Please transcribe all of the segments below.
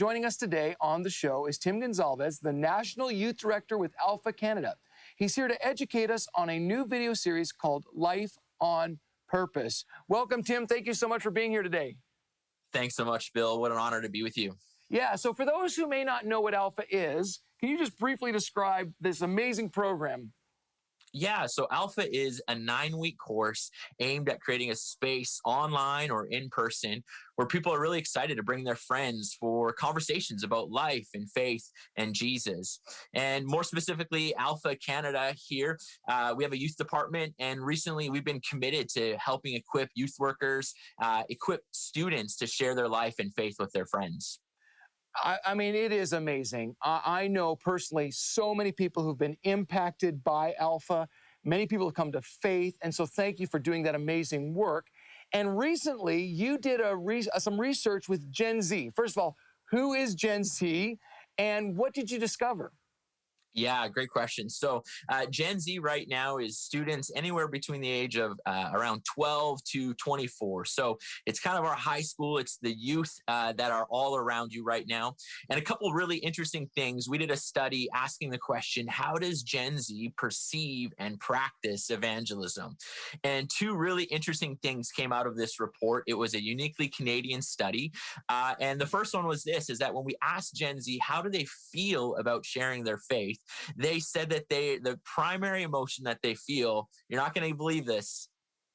Joining us today on the show is Tim Gonsalves, the National Youth Director with Alpha Canada. He's here to educate us on a new video series called Life on Purpose. Welcome, Tim. Thank you so much for being here today. Thanks so much, Bill. What an honor to be with you. Yeah, so for those who may not know what Alpha is, can you just briefly describe this amazing program? Yeah, so Alpha is a 9-week course aimed at creating a space online or in person where people are really excited to bring their friends for conversations about life and faith and Jesus. And more specifically, Alpha Canada here, we have a youth department, and recently we've been committed to helping equip youth workers, equip students to share their life and faith with their friends. I mean, it is amazing. I know personally so many people who've been impacted by Alpha. Many people have come to faith. And so thank you for doing that amazing work. And recently, you did some research with Gen Z. First of all, who is Gen Z and what did you discover? Yeah, great question. So Gen Z right now is students anywhere between the age of around 12 to 24. So it's kind of our high school. It's the youth that are all around you right now. And a couple really interesting things. We did a study asking the question, how does Gen Z perceive and practice evangelism? And two really interesting things came out of this report. It was a uniquely Canadian study. And the first one was this, is that when we asked Gen Z, how do they feel about sharing their faith? They said that the primary emotion that they feel, you're not going to believe this,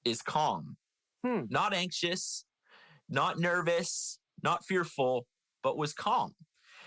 is calm. Not anxious, not nervous, not fearful, but was calm.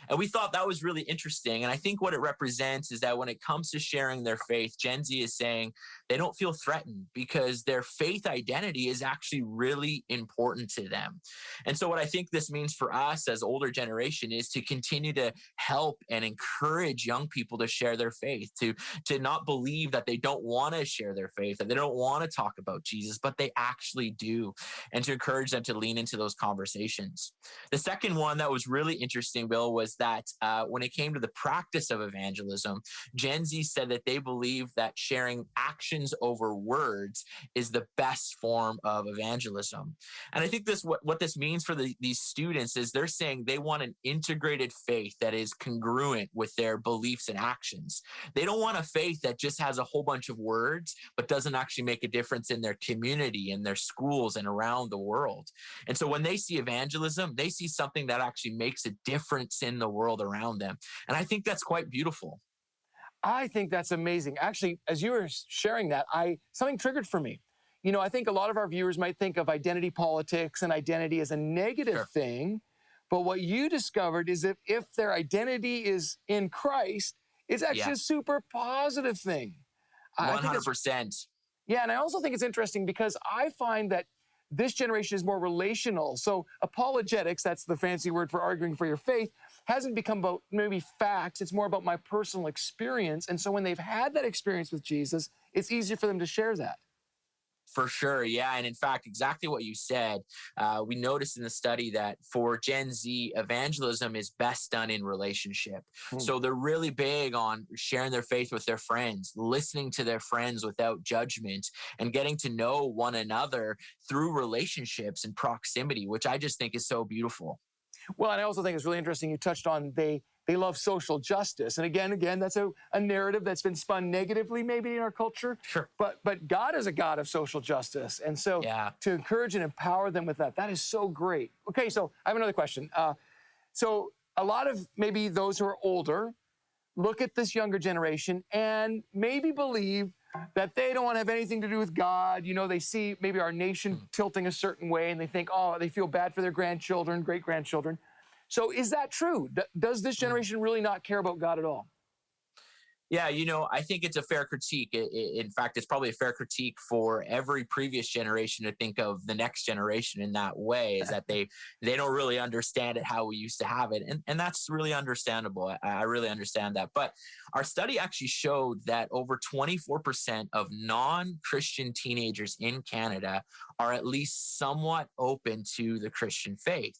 And we thought that was really interesting. And I think what it represents is that when it comes to sharing their faith, Gen Z is saying they don't feel threatened because their faith identity is actually really important to them. And so what I think this means for us as older generation is to continue to help and encourage young people to share their faith, to not believe that they don't want to share their faith, that they don't want to talk about Jesus, but they actually do, and to encourage them to lean into those conversations. The second one that was really interesting, Bill, was that when it came to the practice of evangelism, Gen Z said that they believe that sharing actions over words is the best form of evangelism. And I think what this means for these students is they're saying they want an integrated faith that is congruent with their beliefs and actions. They don't want a faith that just has a whole bunch of words, but doesn't actually make a difference in their community, in their schools, and around the world. And so when they see evangelism, they see something that actually makes a difference in the world around them. And I think that's quite beautiful. I think that's amazing. Actually, as you were sharing that, something triggered for me. You know, I think a lot of our viewers might think of identity politics and identity as a negative thing. But what you discovered is that if their identity is in Christ, it's actually a super positive thing. 100%. Yeah, and I also think it's interesting because I find that this generation is more relational. So apologetics, that's the fancy word for arguing for your faith, hasn't become about maybe facts. It's more about my personal experience. And so when they've had that experience with Jesus, it's easier for them to share that. For sure. Yeah. And in fact, exactly what you said, we noticed in the study that for Gen Z, evangelism is best done in relationship. So they're really big on sharing their faith with their friends, listening to their friends without judgment, and getting to know one another through relationships and proximity, which I just think is so beautiful. Well, and I also think it's really interesting you touched on they love social justice. And again, that's a narrative that's been spun negatively maybe in our culture. Sure. But God is a God of social justice. And so to encourage and empower them with that is so great. Okay, so I have another question. So a lot of maybe those who are older look at this younger generation and maybe believe that they don't want to have anything to do with God. You know, they see maybe our nation tilting a certain way and they think, oh, they feel bad for their grandchildren, great-grandchildren. So is that true? Does this generation really not care about God at all? Yeah, you know, I think it's a fair critique. In fact, it's probably a fair critique for every previous generation to think of the next generation in that way, is that they don't really understand it how we used to have it. And that's really understandable. I really understand that. But our study actually showed that over 24% of non-Christian teenagers in Canada are at least somewhat open to the Christian faith.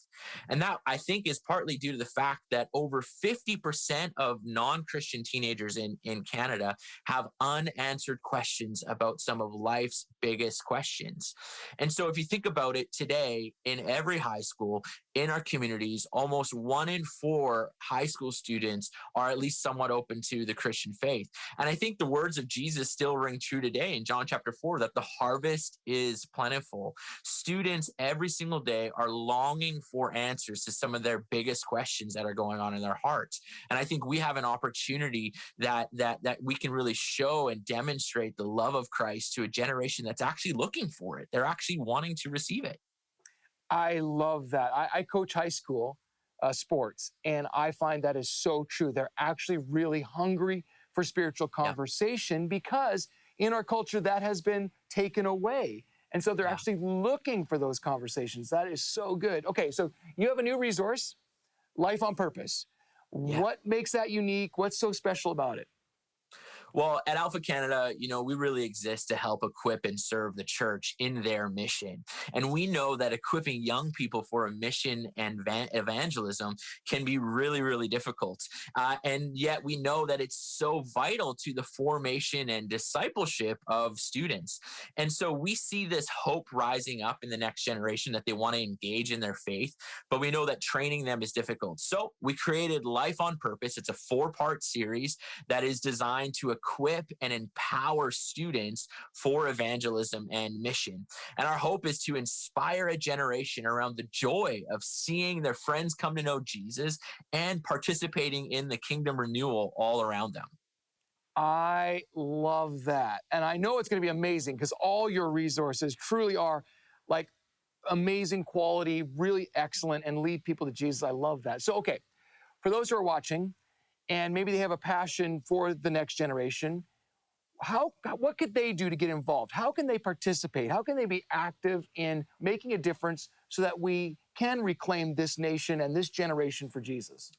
And that, I think, is partly due to the fact that over 50% of non-Christian teenagers in Canada have unanswered questions about some of life's biggest questions. And so if you think about it today, in every high school, in our communities, almost 1 in 4 high school students are at least somewhat open to the Christian faith. And I think the words of Jesus still ring true today in John chapter 4, that the harvest is plentiful. Students every single day are longing for answers to some of their biggest questions that are going on in their hearts. And I think we have an opportunity that we can really show and demonstrate the love of Christ to a generation that's actually looking for it. They're actually wanting to receive it. I love that. I coach high school sports, and I find that is so true. They're actually really hungry for spiritual conversation because in our culture that has been taken away. And so they're actually looking for those conversations. That is so good. Okay, so you have a new resource, Life on Purpose. What makes that unique? What's so special about it? Well, at Alpha Canada, we really exist to help equip and serve the church in their mission. And we know that equipping young people for a mission and evangelism can be really, really difficult. And yet we know that it's so vital to the formation and discipleship of students. And so we see this hope rising up in the next generation that they want to engage in their faith, but we know that training them is difficult. So we created Life on Purpose. It's a 4-part series that is designed to equip and empower students for evangelism and mission. And our hope is to inspire a generation around the joy of seeing their friends come to know Jesus and participating in the kingdom renewal all around them. I love that. And I know it's going to be amazing because all your resources truly are like amazing quality, really excellent, and lead people to Jesus. I love that. So, okay, for those who are watching, and maybe they have a passion for the next generation, what could they do to get involved? How can they participate? How can they be active in making a difference so that we can reclaim this nation and this generation for Jesus?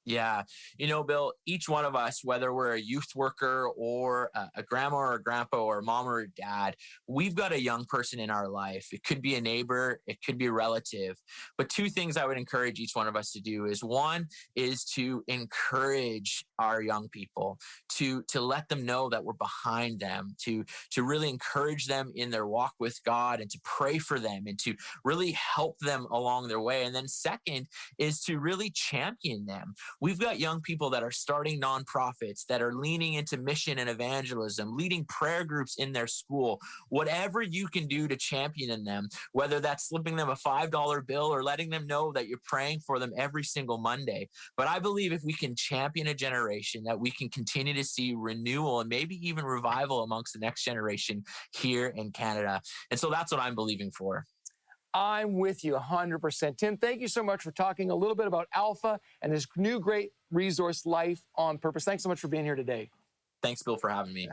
Yeah. Bill, each one of us, whether we're a youth worker or a grandma or a grandpa or a mom or a dad, we've got a young person in our life. It could be a neighbor, it could be a relative. But 2 things I would encourage each one of us to do is, one is to encourage our young people, to let them know that we're behind them, to really encourage them in their walk with God and to pray for them and to really help them along their way. And then second is to really champion them. We've got young people that are starting nonprofits, that are leaning into mission and evangelism, leading prayer groups in their school. Whatever you can do to champion them, whether that's slipping them a $5 bill or letting them know that you're praying for them every single Monday. But I believe if we can champion a generation, that we can continue to see renewal and maybe even revival amongst the next generation here in Canada. And so that's what I'm believing for. I'm with you 100%. Tim, thank you so much for talking a little bit about Alpha and this new great resource, Life on Purpose. Thanks so much for being here today. Thanks, Bill, for having me.